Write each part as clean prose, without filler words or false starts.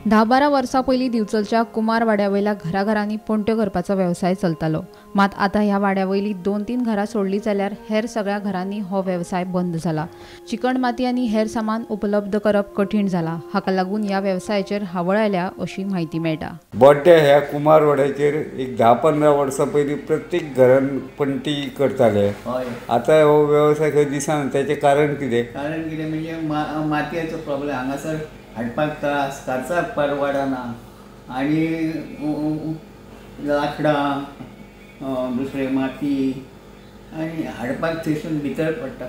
10-12 वर्सां पयलीं दिवचलच्या कुमार वाड्यावयल्या घराघरांनी पणट्यो करपाचो वेवसाय चलतालो। मात आतां ह्या वाड्यावयलीं 2-3 घरां सोडलीं जाल्यार हेर सगळ्या घरांनी हो वेवसाय बंद जाला। चिकण माती आनी हेर सामान उपलब्ध करप कठीण जाला। हाका लागून ह्या वेवसायाचेर हावळ आयल्या अशी म्हायती मेळटा। बड्डे ह्या कुमार वाड्याचेर एक 10-15 वर्सां पयलीं प्रत्येक घरान पणटी करताले। आतां हो वेवसाय खंय दिसना। त्याचें कारण कितें? कारण कितें म्हणजे मातयेचो प्रॉब्लेम हांगासर हाडपाक त्रास, खर्चाक परवडना आनी लाकडां दुसरे माती आनी हाडपाक थंयसून भितर पडटा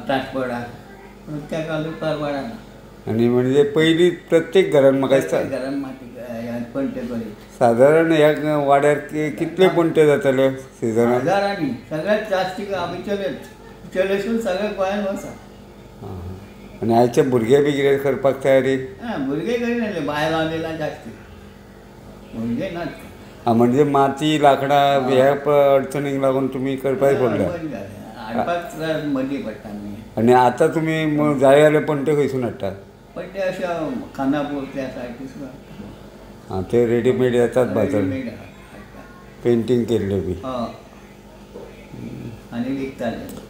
ट्रान्सपोर्टाक त्या लागून परवडना। आनी म्हणजे पयलीं प्रत्येक घरान म्हाका दिसता घरान माती पणट्यो करीत। सादारण ह्या वाड्यार कितले पणट्यो जाताल्यो सिजनाक? हजारांनी सगळ्यात जास्ती आमी चलेसून सगळे गोंयान वचा। आनी आयचे भुरगे बी कितें करपाक तयारी? भुरगे करिनासले, बायलां आलेला जास्ती, भुरगे नात। म्हणजे माती लाकडां ह्या अडचणीक लागून तुमी करपाक पडल्या? हाडपाक त्रास मदीं पडटा न्ही। आनी आतां तुमी जाय जाल्यार पणट्यो खंयसून हाडटात? पण ते अशा खानापूर त्या सायडीसून हाडटा। ते रेडीमेड येतात बाजार, पेंटींग केल्ले बी आनी विकताले।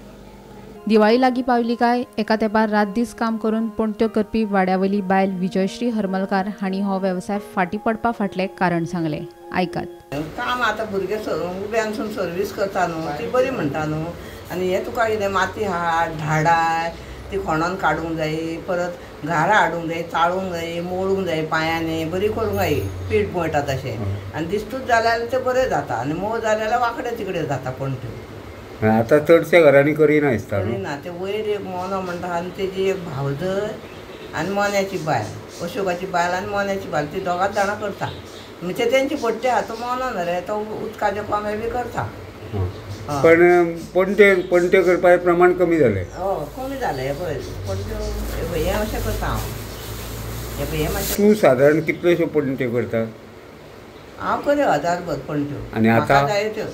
दिवाळी लागीं पावली काय एका तेंपार रात दीस काम करून पणट्यो करपी वाड्यावयली बायल विजयश्री हरमलकार हांणी हो वेवसाय फाटीं पडपा फाटलें कारण सांगलें। आयकात। काम आतां भुरगे उब्यांसून सर्वीस करता न्हू, ती बरी म्हणटा न्हू। आनी हे तुका कितें माती हाड, धाडाय ती खोणोन काडूंक जाय, परत घारां हाडूंक जाय, चाळूंक जाय, मोडूंक जाय, पांयांनी बरी करूंक जाय, पीठ मळटा तशें। आनी दिस्तूच जाल्यार तें बरें जाता आनी मोव जाल्यार वांकडे तिकडे जाता पणट्यो। आतां चडशे घरांनी करिना दिसता। करिना, ते वयर एक मोनो म्हणटा आनी तेजी एक भावजय आनी मोन्याची बायल, अशोकाची बायल आनी मोन्याची बायल, ती दोगांच जाणां करता। म्हणजे तेंची पट्टे आहा तो मोनो न्हू रे, तो उदकाचे कोमे बी करता। पण पणट्यो करपाचें प्रमाण कमी जालें। कमी जालें हे पळय पणट्यो हें अशें करता हांव। हे मातशें तूं सादारण कितल्योश्यो पणट्यो करता? हांव करी 1000 पणट्यो। आनी आतां? जाय त्यो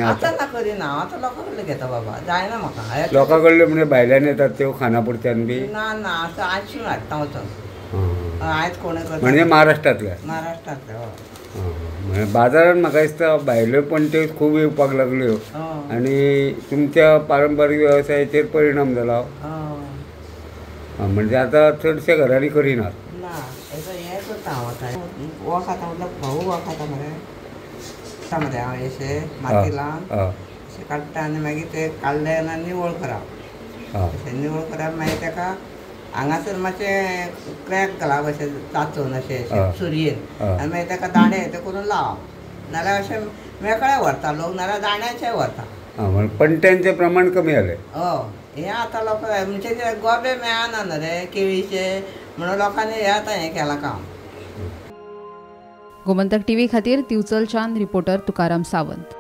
आतां ना करिना हांव, आतां लोकां कडले घेता बाबा, जायना म्हाका। लोकां कडले म्हणजे भायल्यान येतात त्यो खानापुरच्यान बी? ना ना, आतां आयजसून हाडटा वचून। आयज कोणें करता म्हणजे महाराष्ट्रांतल्या? महाराष्ट्रांतले म्हणजे बाजारान म्हाका दिसता भायल्यो पणट्यो खूब येवपाक लागल्यो आनी तुमच्या पारंपारीक वेवसायाचेर परिणाम जाला। म्हणजे आतां चडशे घरांनी करिनात। ना, हें करता हांव आतां, वो खाता मतलब भाऊ वो खाता मरे मरे हांव अशें माती लावन अशें काडटा आनी मागीर ते काडले आनी निवळ करप। अशें निवळ करप मागीर ताका हांगासर मातशें क्रॅक घालप अशें चांचून अशें सुरयेन आनी मागीर ताका दाणे ते करून लावप। नाल्यार अशें मेकळे व्हरता लोक, नाल्यार दाण्याचे व्हरता। पणट्यांचें प्रमाण कमी जालें? हें आतां लोक म्हणजे गोबे मेळना न्हू रे केळीचे, म्हणून लोकांनी हें आतां हें केलां काम। गोमंतक टीव्ही खातीर दिवचलच्यान रिपोर्टर तुकाराम सावंत।